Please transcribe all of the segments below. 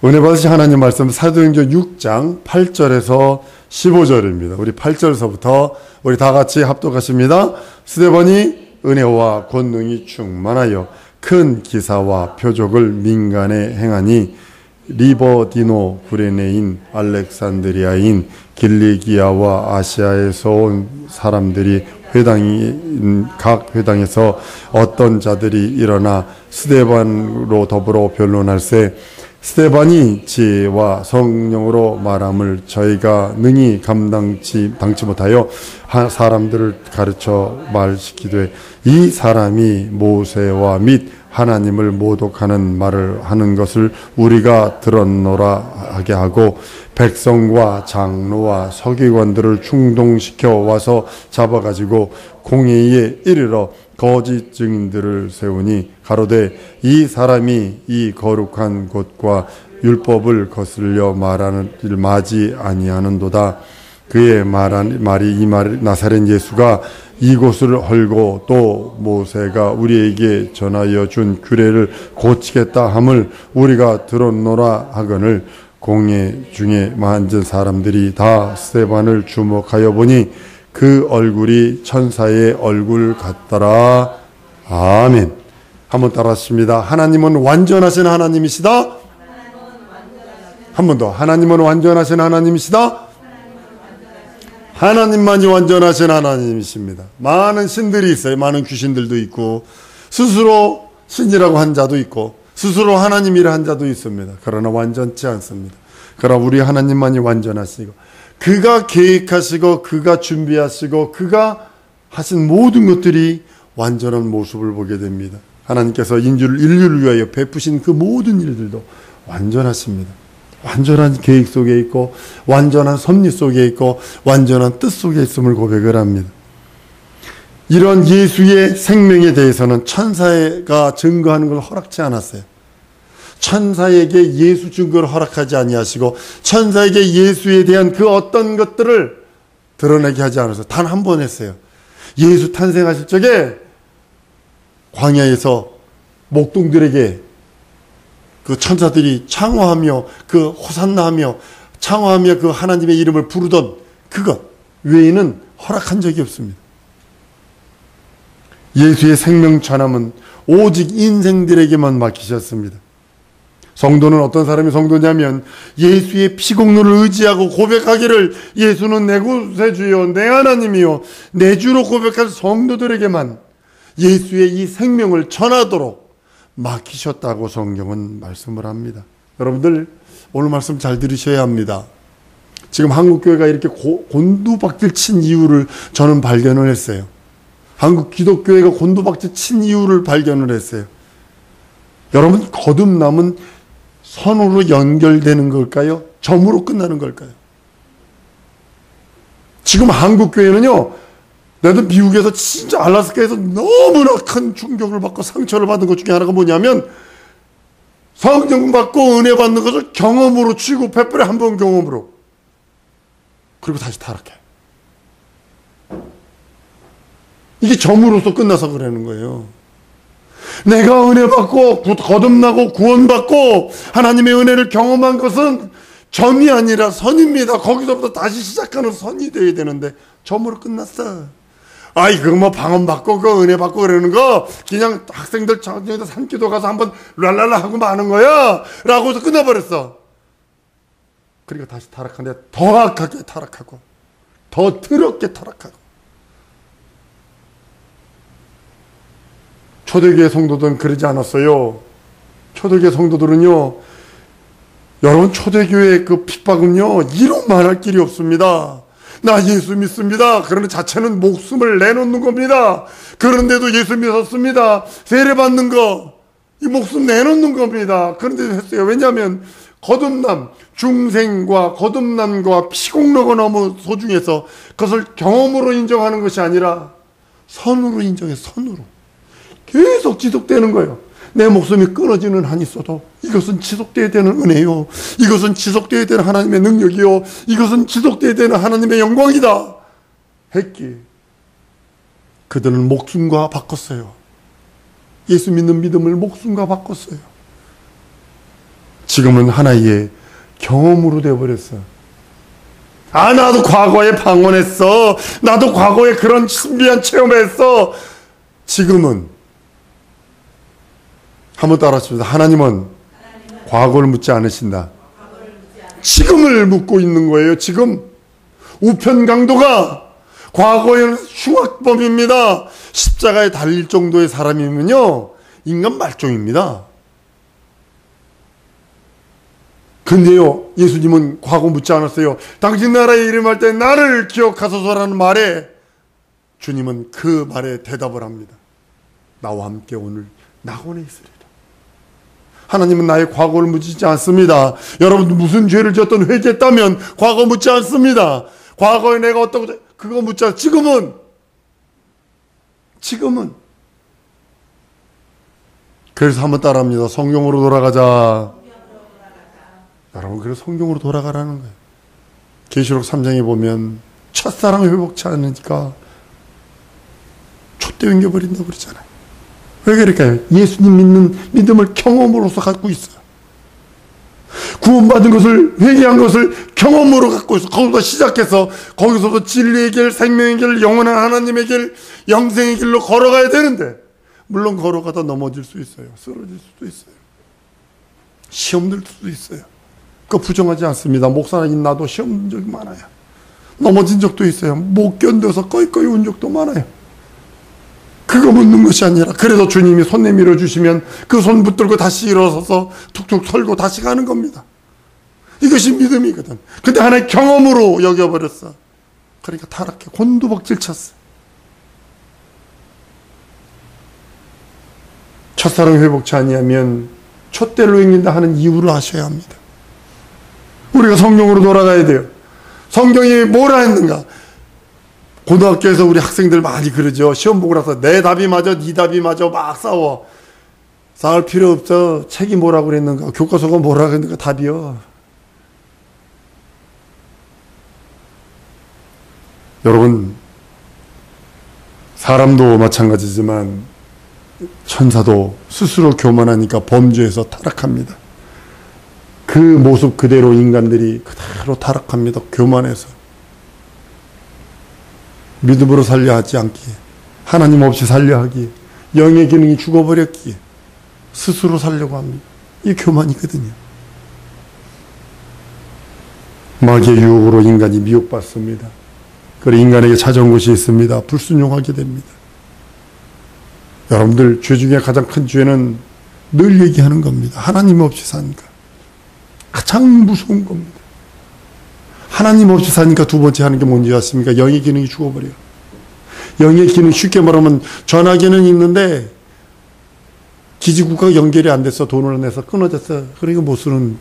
은혜 받으신 하나님 말씀 사도행전 6장 8절에서 15절입니다. 우리 8절서부터 우리 다 같이 합독하십니다. 스데반이 은혜와 권능이 충만하여 큰 기사와 표적을 민간에 행하니 리버디노, 구레네인, 알렉산드리아인, 길리기아와 아시아에서 온 사람들이 각 회당에서 어떤 자들이 일어나 스데반으로 더불어 변론할세 스데반이 지혜와 성령으로 말함을 저희가 능히 당치 못하여 사람들을 가르쳐 말시키되 이 사람이 모세와 및 하나님을 모독하는 말을 하는 것을 우리가 들었노라 하게 하고 백성과 장로와 서기관들을 충동시켜 와서 잡아가지고 공회의에 이르러 거짓 증인들을 세우니 가로되 이 사람이 이 거룩한 곳과 율법을 거슬려 말하는 일 마지 아니하는도다. 그의 말이 나사렛 예수가 이곳을 헐고 또 모세가 우리에게 전하여 준 규례를 고치겠다 함을 우리가 들었노라 하거늘 공회 중에 많은 사람들이 다 스데반을 주목하여 보니 그 얼굴이 천사의 얼굴 같더라. 아멘. 한번 따라하십니다. 하나님은 완전하신 하나님이시다. 한 번 더. 하나님은 완전하신 하나님이시다. 하나님만이 완전하신 하나님이십니다. 많은 신들이 있어요. 많은 귀신들도 있고 스스로 신이라고 한 자도 있고 스스로 하나님이라 한 자도 있습니다. 그러나 완전치 않습니다. 그러나 우리 하나님만이 완전하시고 그가 계획하시고 그가 준비하시고 그가 하신 모든 것들이 완전한 모습을 보게 됩니다. 하나님께서 인류를 위하여 베푸신 그 모든 일들도 완전하십니다. 완전한 계획 속에 있고 완전한 섭리 속에 있고 완전한 뜻 속에 있음을 고백을 합니다. 이런 예수의 생명에 대해서는 천사가 증거하는 걸 허락치 않았어요. 천사에게 예수 증거를 허락하지 아니하시고 천사에게 예수에 대한 그 어떤 것들을 드러내게 하지 않아서 단 한 번 했어요. 예수 탄생하실 적에 광야에서 목동들에게 그 천사들이 창화하며 그 호산나하며 창화하며 그 하나님의 이름을 부르던 그것 외에는 허락한 적이 없습니다. 예수의 생명 전함은 오직 인생들에게만 맡기셨습니다. 성도는 어떤 사람이 성도냐면 예수의 피공로를 의지하고 고백하기를 예수는 내 구세주요 내 하나님이요 내 주로 고백할 성도들에게만 예수의 이 생명을 전하도록 맡기셨다고 성경은 말씀을 합니다. 여러분들 오늘 말씀 잘 들으셔야 합니다. 지금 한국교회가 이렇게 곤두박질 친 이유를 저는 발견을 했어요. 한국 기독교회가 곤두박질 친 이유를 발견을 했어요. 여러분 거듭남은 선으로 연결되는 걸까요? 점으로 끝나는 걸까요? 지금 한국교회는요, 나도 미국에서 진짜 알라스카에서 너무나 큰 충격을 받고 상처를 받은 것 중에 하나가 뭐냐면 성령 받고 은혜 받는 것을 경험으로 치고 100번에 한 번 경험으로 그리고 다시 타락해. 이게 점으로서 끝나서 그러는 거예요. 내가 은혜 받고 거듭나고 구원받고 하나님의 은혜를 경험한 것은 점이 아니라 선입니다. 거기서부터 다시 시작하는 선이 돼야 되는데 점으로 끝났어. 아이 그거 뭐 방언 받고 그 은혜 받고 그러는 거 그냥 학생들 저녁에 산기도 가서 한번 랄랄라 하고 마는 거야 라고 해서 끝나버렸어. 그러니까 다시 타락하는데 더 악하게 타락하고 더 더럽게 타락하고. 초대교회 성도들은 그러지 않았어요. 초대교회 성도들은요, 여러분 초대교회의 그 핍박은요 이루 말할 길이 없습니다. 나 예수 믿습니다. 그러는 자체는 목숨을 내놓는 겁니다. 그런데도 예수 믿었습니다. 세례받는 거, 이 목숨 내놓는 겁니다. 그런데도 했어요. 왜냐하면 거듭남, 중생과 거듭남과 피공로가 너무 소중해서 그것을 경험으로 인정하는 것이 아니라 선으로 인정해서 선으로 계속 지속되는 거예요. 내 목숨이 끊어지는 한이 있어도 이것은 지속되어야 되는 은혜요. 이것은 지속되어야 되는 하나님의 능력이요. 이것은 지속되어야 되는 하나님의 영광이다. 했기에 그들은 목숨과 바꿨어요. 예수 믿는 믿음을 목숨과 바꿨어요. 지금은 하나의 경험으로 되어버렸어. 아, 나도 과거에 방언했어. 나도 과거에 그런 신비한 체험했어. 지금은 한번 따라하십시다. 하나님은 과거를 묻지 않으신다. 지금을 묻고 있는 거예요. 지금. 우편강도가 과거에는 흉악범입니다. 십자가에 달릴 정도의 사람이면요, 인간 말종입니다. 근데요, 예수님은 과거 묻지 않았어요. 당신 나라의 이름할 때 나를 기억하소서라는 말에 주님은 그 말에 대답을 합니다. 나와 함께 오늘 낙원에 있으리라. 하나님은 나의 과거를 묻지 않습니다. 여러분, 무슨 죄를 지었던 회개했다면 과거 묻지 않습니다. 과거에 내가 어떤 그거 묻지 않. 지금은 그래서 한번 따라합니다. 성경으로 돌아가자. 여러분, 그래서 성경으로 돌아가라는 거예요. 계시록 3장에 보면 첫사랑 회복치 않으니까 촛대 옮겨버린다고 그러잖아요. 왜 그럴까요? 예수님 믿는 믿음을 경험으로서 갖고 있어요. 구원받은 것을, 회개한 것을 경험으로 갖고 있어. 거기서 시작해서 거기서부터 진리의 길, 생명의 길, 영원한 하나님의 길, 영생의 길로 걸어가야 되는데, 물론 걸어가다 넘어질 수 있어요. 쓰러질 수도 있어요. 시험 들 수도 있어요. 그거 부정하지 않습니다. 목사님 나도 시험 든 적이 많아요. 넘어진 적도 있어요. 못 견뎌서 꺼이꺼이 운 적도 많아요. 그거 묻는 것이 아니라, 그래도 주님이 손 내밀어 주시면 그 손 붙들고 다시 일어서서 툭툭 털고 다시 가는 겁니다. 이것이 믿음이거든. 근데 하나의 경험으로 여겨버렸어. 그러니까 타락해 곤두박질 쳤어. 첫사랑 회복치 아니하면 촛대로 행긴다 하는 이유를 아셔야 합니다. 우리가 성경으로 돌아가야 돼요. 성경이 뭐라 했는가? 고등학교에서 우리 학생들 많이 그러죠. 시험 보고 나서 내 답이 맞아, 네 답이 맞아, 막 싸워. 싸울 필요 없어. 책이 뭐라고 그랬는가? 교과서가 뭐라고 그랬는가? 답이요. 여러분, 사람도 마찬가지지만 천사도 스스로 교만하니까 범죄에서 타락합니다. 그 모습 그대로 인간들이 그대로 타락합니다. 교만해서. 믿음으로 살려 하지 않기에, 하나님 없이 살려 하기에, 영의 기능이 죽어버렸기에 스스로 살려고 합니다. 이 교만이거든요. 마귀의 유혹으로 인간이 미혹받습니다. 그리고 인간에게 찾아온 것이 있습니다. 불순종하게 됩니다. 여러분들, 죄 중에 가장 큰 죄는 늘 얘기하는 겁니다. 하나님 없이 사니까. 가장 무서운 겁니다. 하나님 없이 사니까 두 번째 하는 게 뭔지 아십니까? 영의 기능이 죽어버려요. 영의 기능, 쉽게 말하면 전화기는 있는데 기지국과 연결이 안 돼서 돈을 내서 끊어졌어. 그러니까 못 쓰는,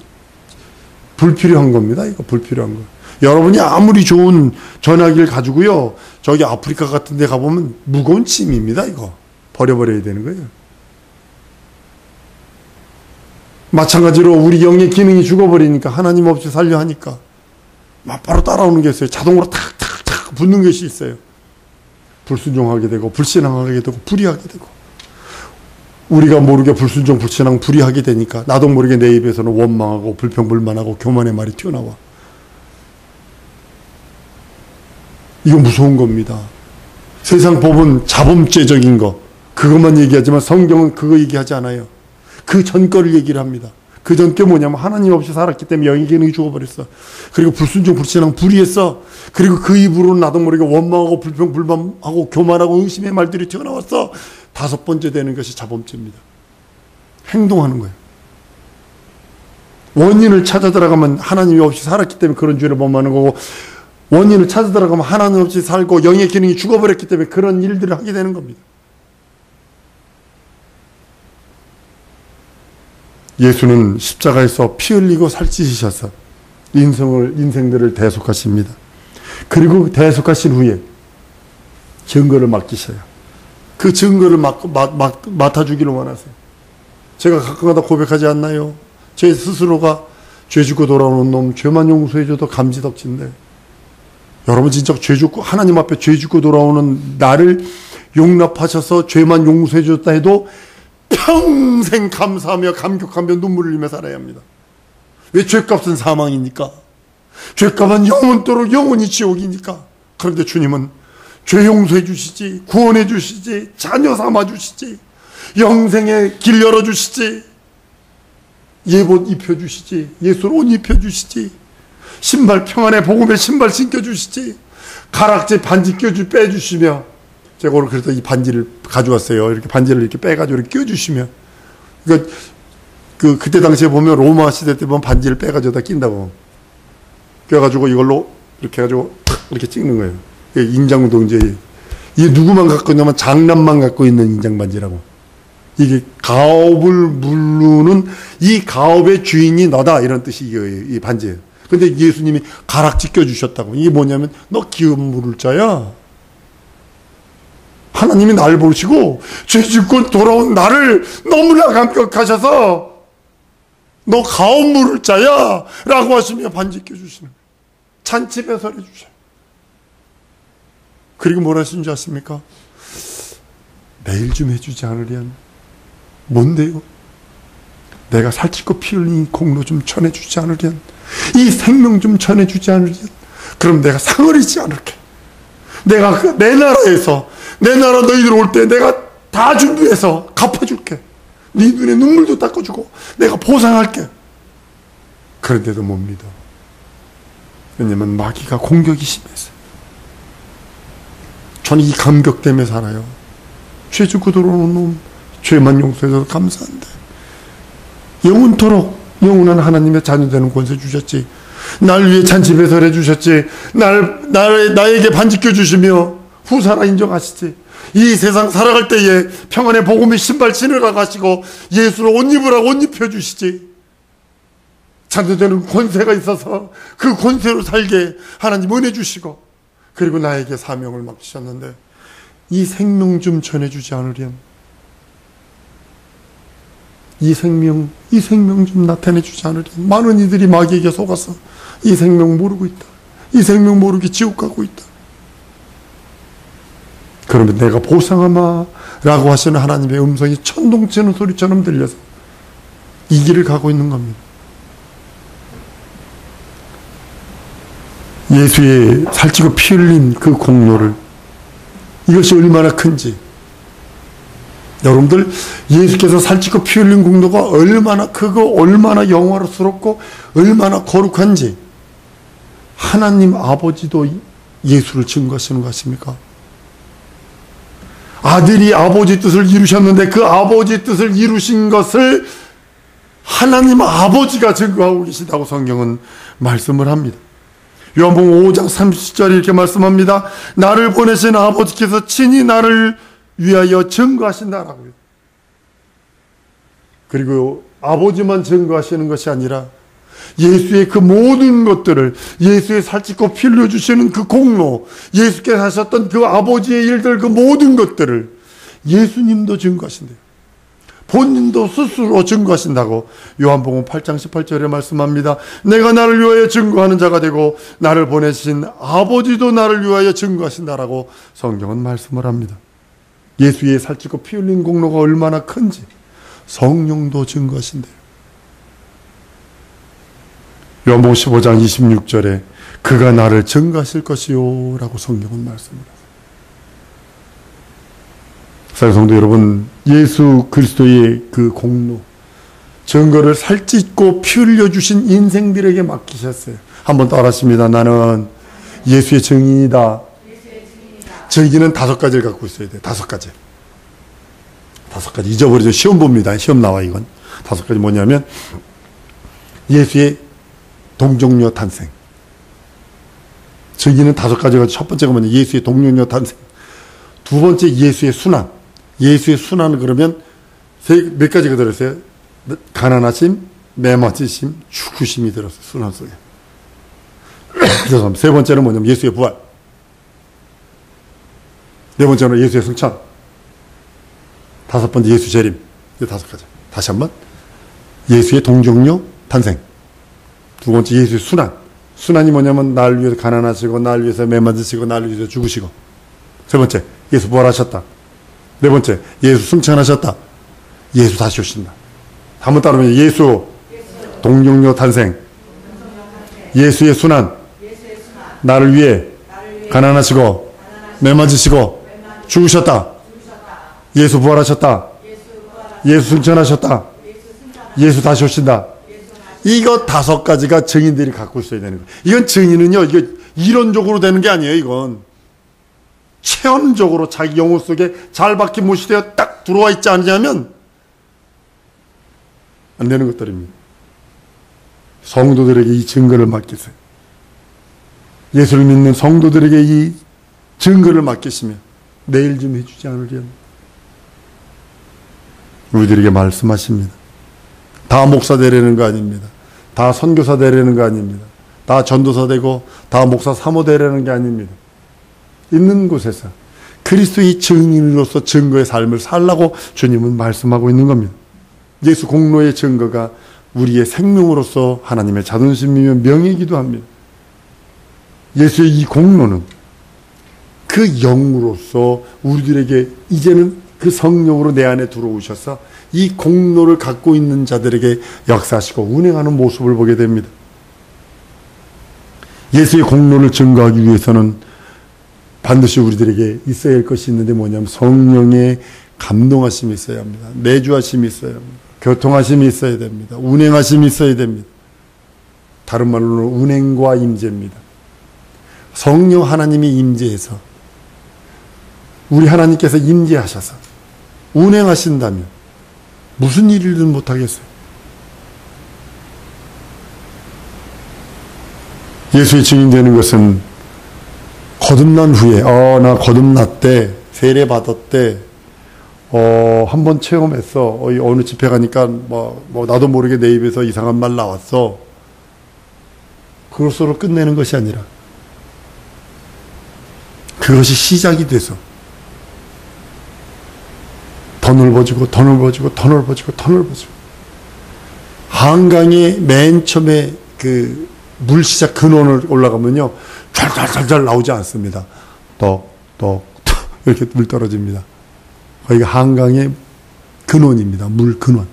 불필요한 겁니다. 이거 불필요한 거. 여러분이 아무리 좋은 전화기를 가지고요, 저기 아프리카 같은 데 가보면 무거운 짐입니다. 이거 버려버려야 되는 거예요. 마찬가지로 우리 영의 기능이 죽어버리니까, 하나님 없이 살려 하니까 바로 따라오는 게 있어요. 자동으로 탁탁탁 붙는 것이 있어요. 불순종하게 되고, 불신앙하게 되고, 불의하게 되고. 우리가 모르게 불순종, 불신앙, 불의하게 되니까 나도 모르게 내 입에서는 원망하고 불평불만하고 교만의 말이 튀어나와. 이거 무서운 겁니다. 세상 법은 자범죄적인 거, 그것만 얘기하지만 성경은 그거 얘기하지 않아요. 그 전 거를 얘기를 합니다. 그 전 게 뭐냐면 하나님 없이 살았기 때문에 영의 기능이 죽어버렸어. 그리고 불순종, 불신앙, 불의했어. 그리고 그 입으로는 나도 모르게 원망하고 불평, 불만하고 교만하고 의심의 말들이 튀어나왔어. 다섯 번째 되는 것이 자범죄입니다. 행동하는 거예요. 원인을 찾아 들어가면 하나님이 없이 살았기 때문에 그런 죄를 범하는 거고, 원인을 찾아 들어가면 하나님 없이 살고 영의 기능이 죽어버렸기 때문에 그런 일들을 하게 되는 겁니다. 예수는 십자가에서 피 흘리고 살찌시셔서 인생들을 대속하십니다. 그리고 대속하신 후에 증거를 맡기셔요. 그 증거를 맡아주기를 원하세요. 제가 가끔가다 고백하지 않나요? 제 스스로가 죄 짓고 돌아오는 놈, 죄만 용서해줘도 감지덕진데, 여러분 진짜 죄 짓고 하나님 앞에 죄 짓고 돌아오는 나를 용납하셔서 죄만 용서해줬다 해도 평생 감사하며 감격하며 눈물을 흘리며 살아야 합니다. 왜? 죄값은 사망이니까. 죄값은 영원토록 영원히 지옥이니까. 그런데 주님은 죄 용서해 주시지, 구원해 주시지, 자녀 삼아 주시지, 영생의 길 열어 주시지, 예봇 입혀 주시지, 예수로 옷 입혀 주시지, 신발, 평안의 복음의 신발 신겨 주시지, 가락지 반지 빼 주시며, 제가 오늘 그래서 이 반지를 가져왔어요. 이렇게 반지를 이렇게 빼가지고 이렇게 껴주시며, 그러니까 그때 당시에 보면 로마 시대 때 보면 반지를 빼가지고 다 낀다고. 껴가지고 이걸로 이렇게 해가지고 탁 이렇게 찍는 거예요. 인장동제. 이게 누구만 갖고 있냐면 장남만 갖고 있는 인장반지라고. 이게 가업을 물르는 이 가업의 주인이 너다, 이런 뜻이 이거예요. 이 반지예요. 근데 예수님이 가락지 껴주셨다고. 이게 뭐냐면 너 기업 물을 자야. 하나님이 날 보시고 죄 짓고 돌아온 나를 너무나 감격하셔서 너 가업 물을 자야 라고 하시며 반지 껴주시는 거예요. 잔치 배설해 주셔요. 그리고 뭐라 하신 줄 아십니까? 내일 좀 해주지 않으련. 뭔데요? 내가 살찌고 피 흘린 공로 좀 전해주지 않으련, 이 생명 좀 전해주지 않으련, 그럼 내가 상을 잊지 않을게. 내가 내 나라에서, 내 나라 너희들 올 때 내가 다 준비해서 갚아줄게. 네 눈에 눈물도 닦아주고 내가 보상할게. 그런데도 못 믿어. 왜냐면 마귀가 공격이 심해서. 저는 이 감격 때문에 살아요. 죄 짓고 들어오는 놈, 죄만 용서해서 감사한데, 영원토록 영원한 하나님의 자녀되는 권세 주셨지. 날 위해 잔치 배설해 주셨지. 나에게 반지 껴주시며 후사라 인정하시지. 이 세상 살아갈 때에 평안의 복음의 신발 신으라고 하시고 예수로 옷 입으라고 옷 입혀주시지. 자녀되는 권세가 있어서 그 권세로 살게 하나님 은혜 주시고, 그리고 나에게 사명을 맡기셨는데 이 생명 좀 전해주지 않으련, 이 생명 좀 나타내주지 않으련. 많은 이들이 마귀에게 속아서 이 생명 모르고 있다. 이 생명 모르게 지옥 가고 있다. 그러면 내가 보상하마 라고 하시는 하나님의 음성이 천둥치는 소리처럼 들려서 이 길을 가고 있는 겁니다. 예수의 살찌고 피 흘린 그 공로를, 이것이 얼마나 큰지, 여러분들 예수께서 살찌고 피 흘린 공로가 얼마나 크고 얼마나 영화롭고 얼마나 거룩한지 하나님 아버지도 예수를 증거하시는 것 같습니까? 아들이 아버지 뜻을 이루셨는데 그 아버지 뜻을 이루신 것을 하나님 아버지가 증거하고 계시다고 성경은 말씀을 합니다. 요한복음 5장 30절에 이렇게 말씀합니다. 나를 보내신 아버지께서 친히 나를 위하여 증거하신다라고요. 그리고 아버지만 증거하시는 것이 아니라 예수의 그 모든 것들을, 예수의 살찌고 피 흘려주시는 그 공로, 예수께서 하셨던 그 아버지의 일들, 그 모든 것들을 예수님도 증거하신대요. 본인도 스스로 증거하신다고 요한복음 8장 18절에 말씀합니다. 내가 나를 위하여 증거하는 자가 되고 나를 보내신 아버지도 나를 위하여 증거하신다라고 성경은 말씀을 합니다. 예수의 살찌고 피 흘린 공로가 얼마나 큰지 성령도 증거하신대요. 요한복음 15장 26절에 그가 나를 증거하실 것이요 라고 성경은 말씀합니다. 사랑하는 성도 여러분, 예수 그리스도의 그 공로, 증거를 살찌고 피 흘려주신 인생들에게 맡기셨어요. 한번 따라하십니다. 나는 예수의 증인이다. 증인은 5가지를 갖고 있어야 돼요. 5가지. 5가지. 잊어버리죠. 시험 봅니다. 시험 나와 이건. 5가지 뭐냐면 예수의 동정녀 탄생. 증인은 5가지가, 첫 번째가 뭐냐, 예수의 동정녀 탄생. 두 번째 예수의 순환. 예수의 순환은 그러면 몇 가지가 들었어요? 가난하심, 매맞으심, 죽으심이 들었어요. 순환 속에. 세 번째는 뭐냐면 예수의 부활. 네 번째는 예수의 승천. 5번째 예수 재림. 이 5가지. 다시 한번. 예수의 동정녀 탄생. 두 번째 예수의 순환. 순환이 뭐냐면 나를 위해서 가난하시고, 나를 위해서 매맞으시고, 나를 위해서 죽으시고. 세 번째 예수 부활하셨다. 네 번째 예수 승천하셨다. 예수 다시 오신다. 한번 따르면 예수 동정녀 탄생, 예수의 순환, 나를 위해 가난하시고 메맞으시고 죽으셨다. 예수 부활하셨다. 예수 승천하셨다. 예수 다시 오신다. 이거 5가지가 증인들이 갖고 있어야 되는 거예요. 이건 증인은요, 이거 이론적으로 되는 게 아니에요. 이건 체험적으로 자기 영혼 속에 잘 박힌 못이 되어 딱 들어와 있지 않냐면 안 되는 것들입니다. 성도들에게 이 증거를 맡기세요. 예수를 믿는 성도들에게 이 증거를 맡기시며 내일 좀 해주지 않으려 우리들에게 말씀하십니다. 다 목사 되려는 거 아닙니다. 다 선교사 되려는 거 아닙니다. 다 전도사 되고 다 목사 사모 되려는 게 아닙니다. 있는 곳에서 그리스도의 증인으로서 증거의 삶을 살라고 주님은 말씀하고 있는 겁니다. 예수 공로의 증거가 우리의 생명으로서 하나님의 자존심이며 명예이기도 합니다. 예수의 이 공로는 그 영으로서 우리들에게 이제는 그 성령으로 내 안에 들어오셔서 이 공로를 갖고 있는 자들에게 역사하시고 운행하는 모습을 보게 됩니다. 예수의 공로를 증거하기 위해서는 반드시 우리들에게 있어야 할 것이 있는데 뭐냐면 성령의 감동하심이 있어야 합니다. 내주하심이 있어야 합니다. 교통하심이 있어야 됩니다. 운행하심이 있어야 됩니다. 다른 말로는 운행과 임재입니다. 성령 하나님이 임재해서 우리 하나님께서 임재하셔서 운행하신다면 무슨 일이든 못하겠어요. 예수의 증인되는 것은 거듭난 후에 나 거듭났대, 세례 받았대, 한번 체험했어, 어느 집회 가니까 뭐 나도 모르게 내 입에서 이상한 말 나왔어, 그것으로 끝내는 것이 아니라 그것이 시작이 돼서 더 넓어지고 더 넓어지고 더 넓어지고 더 넓어지고 한강의 맨 처음에 그 물시작 근원을 올라가면요 잘 나오지 않습니다. 떡 이렇게 물 떨어집니다. 거기가 한강의 근원입니다. 물 근원.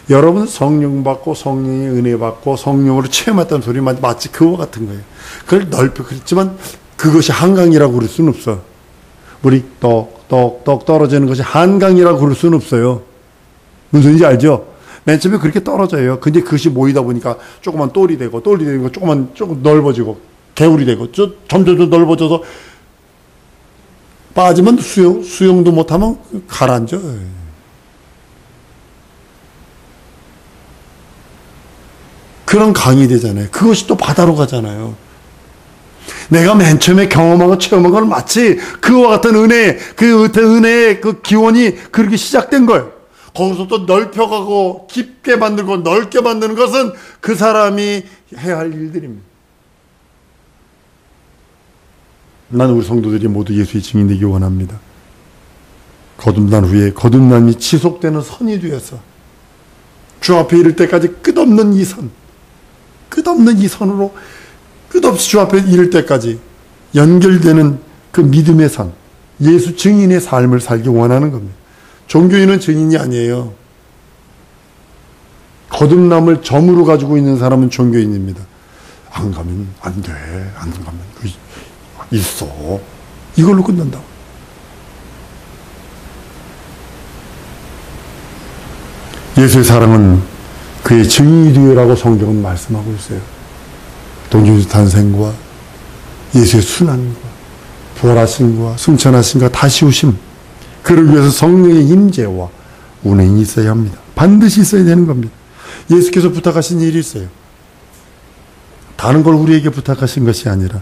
여러분 성령 받고 성령의 은혜 받고 성령으로 체험했다는 소리 마치 그와 같은 거예요. 그걸 넓혀 그랬지만 그것이 한강이라고 그럴 수는 없어. 물이 떡 떨어지는 것이 한강이라고 그럴 수는 없어요. 무슨 소리인지 알죠? 맨 처음에 그렇게 떨어져요. 근데 그것이 모이다 보니까 조그만 똘이 되고 조금 넓어지고 개울이 되고 점점 넓어져서 빠지면 수영도 못하면 가라앉아. 그런 강이 되잖아요. 그것이 또 바다로 가잖아요. 내가 맨 처음에 경험하고 체험한 건 마치 그와 같은 은혜의 그 기원이 그렇게 시작된 거예요. 거기서 또 넓혀가고 깊게 만들고 넓게 만드는 것은 그 사람이 해야 할 일들입니다. 나는 우리 성도들이 모두 예수의 증인 되기 원합니다. 거듭난 후에 거듭남이 지속되는 선이 되어서 주 앞에 이를 때까지 끝없는 이 선으로 끝없이 주 앞에 이를 때까지 연결되는 그 믿음의 선, 예수 증인의 삶을 살기 원하는 겁니다. 종교인은 증인이 아니에요. 거듭남을 점으로 가지고 있는 사람은 종교인입니다. 안 가면 안 돼. 안 가면 있어. 이걸로 끝난다. 예수의 사랑은 그의 증인이 되라고 성경은 말씀하고 있어요. 동정녀 탄생과 예수의 순환과 부활하심과 승천하심과 다시 오심, 그를 위해서 성령의 임재와 운행이 있어야 합니다. 반드시 있어야 되는 겁니다. 예수께서 부탁하신 일이 있어요. 다른 걸 우리에게 부탁하신 것이 아니라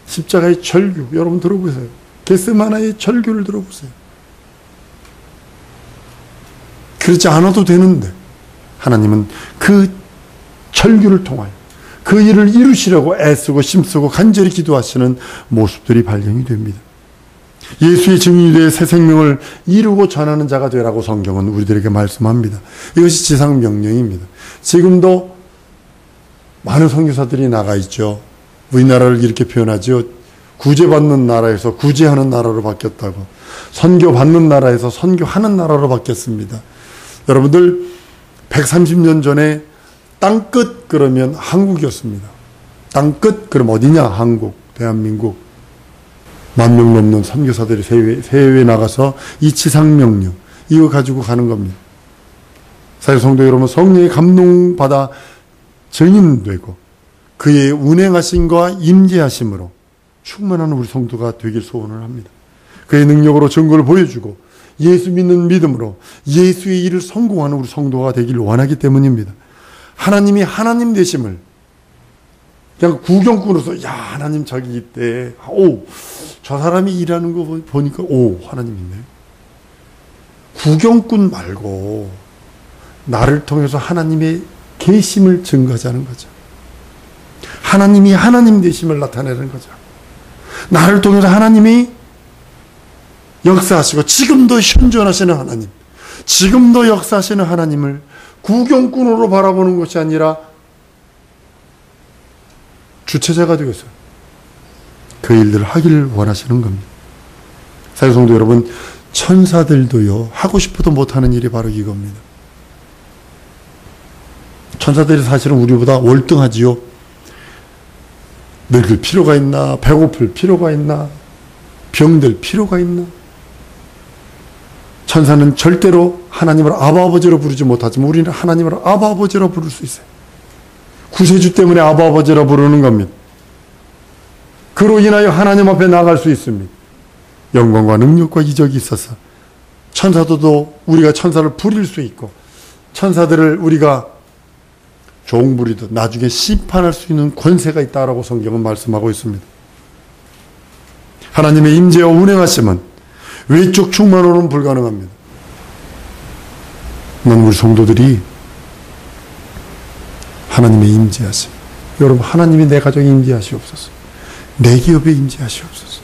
십자가의 절규, 여러분 들어보세요. 겟세마나의 절규를 들어보세요. 그렇지 않아도 되는데 하나님은 그 절규를 통하여 그 일을 이루시려고 애쓰고 힘쓰고 간절히 기도하시는 모습들이 발견이 됩니다. 예수의 증인이 되어 새 생명을 이루고 전하는 자가 되라고 성경은 우리들에게 말씀합니다. 이것이 지상 명령입니다. 지금도 많은 선교사들이 나가 있죠. 우리나라를 이렇게 표현하죠. 구제받는 나라에서 구제하는 나라로 바뀌었다고. 선교받는 나라에서 선교하는 나라로 바뀌었습니다. 여러분들 130년 전에 땅끝 그러면 한국이었습니다. 땅끝 그럼 어디냐? 한국, 대한민국. 10,000명 넘는 선교사들이 해외에 나가서 이 지상명령 이거 가지고 가는 겁니다. 사실 성도 여러분, 성령의 감동받아 증인되고 그의 운행하심과 임재하심으로 충만한 우리 성도가 되길 소원을 합니다. 그의 능력으로 증거를 보여주고 예수 믿는 믿음으로 예수의 일을 성공하는 우리 성도가 되길 원하기 때문입니다. 하나님이 하나님 되심을 그냥 구경꾼으로서 야 하나님 저기 있대. 오, 저 사람이 일하는 거 보니까 오 하나님 있네. 구경꾼 말고 나를 통해서 하나님의 계심을 증거하자는 거죠. 하나님이 하나님 되심을 나타내는 거죠. 나를 통해서 하나님이 역사하시고 지금도 현존하시는 하나님, 지금도 역사하시는 하나님을 구경꾼으로 바라보는 것이 아니라 주체자가 되어서 그 일들을 하기를 원하시는 겁니다. 사랑하는 성도 여러분, 천사들도요 하고 싶어도 못하는 일이 바로 이겁니다. 천사들이 사실은 우리보다 월등하지요. 늙을 필요가 있나? 배고플 필요가 있나? 병들 필요가 있나? 천사는 절대로 하나님을 아버지로 부르지 못하지만 우리는 하나님을 아버지로 부를 수 있어요. 구세주 때문에 아버지로 부르는 겁니다. 그로 인하여 하나님 앞에 나갈 수 있습니다. 영광과 능력과 이적이 있어서 천사도 우리가 천사를 부릴 수 있고 천사들을 우리가 종부리듯 나중에 심판할 수 있는 권세가 있다라고 성경은 말씀하고 있습니다. 하나님의 임재와 운행하심은 외적 충만으로는 불가능합니다. 난 우리 성도들이 하나님의 임재하심, 여러분 하나님이 내 가정에 임재하시옵소서, 내 기업에 임재하시옵소서,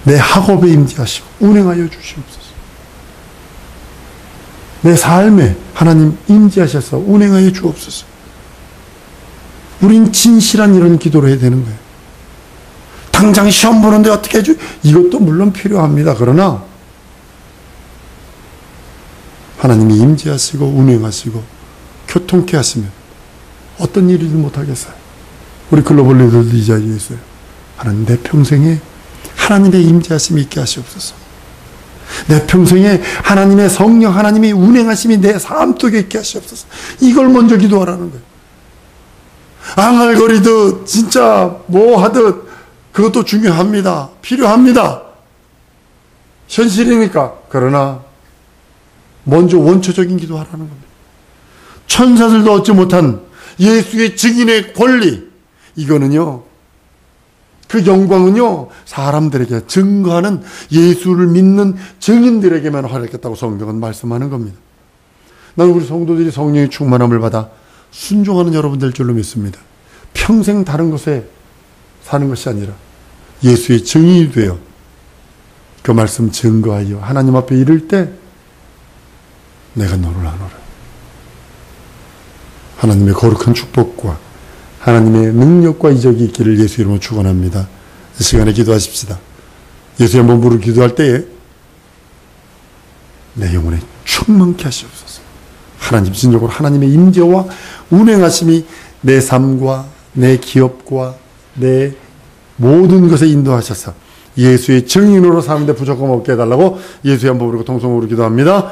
내 학업에 임재하시고 운행하여 주시옵소서, 내 삶에 하나님 임재하셔서 운행하여 주옵소서. 우린 진실한 이런 기도를 해야 되는 거예요. 당장 시험 보는데 어떻게 해줘? 이것도 물론 필요합니다. 그러나 하나님이 임재하시고 운행하시고 교통케 하시면 어떤 일이든 못하겠어요. 우리 글로벌 리더들도 이 자리에 있어요. 하나님 내 평생에 하나님의 임재하심이 있게 하시옵소서. 내 평생에 하나님의 성령 하나님의 운행하심이 내 삶 속에 있게 하시옵소서. 이걸 먼저 기도하라는 거예요. 앙알거리듯 진짜 뭐 하듯 그것도 중요합니다. 필요합니다. 현실이니까. 그러나 먼저 원초적인 기도하라는 겁니다. 천사들도 얻지 못한 예수의 증인의 권리, 이거는요, 그 영광은요 사람들에게 증거하는 예수를 믿는 증인들에게만 활약했다고 성경은 말씀하는 겁니다. 나는 우리 성도들이 성령의 충만함을 받아 순종하는 여러분들 줄로 믿습니다. 평생 다른 것에 사는 것이 아니라 예수의 증인이 되어 그 말씀 증거하여 하나님 앞에 이를 때 내가 너를 아노라. 하나님의 거룩한 축복과 하나님의 능력과 이적이 있기를 예수 이름으로 축원합니다. 이 시간에 기도하십시다. 예수 한번 부르고 기도할 때에 내 영혼에 충만케 하시옵소서. 하나님 진정으로 하나님의 임재와 운행하심이 내 삶과 내 기업과 내 모든 것에 인도하셔서 예수의 증인으로 사는데 부족함 없게 해달라고 예수의 한번 부르고 통성으로 기도합니다.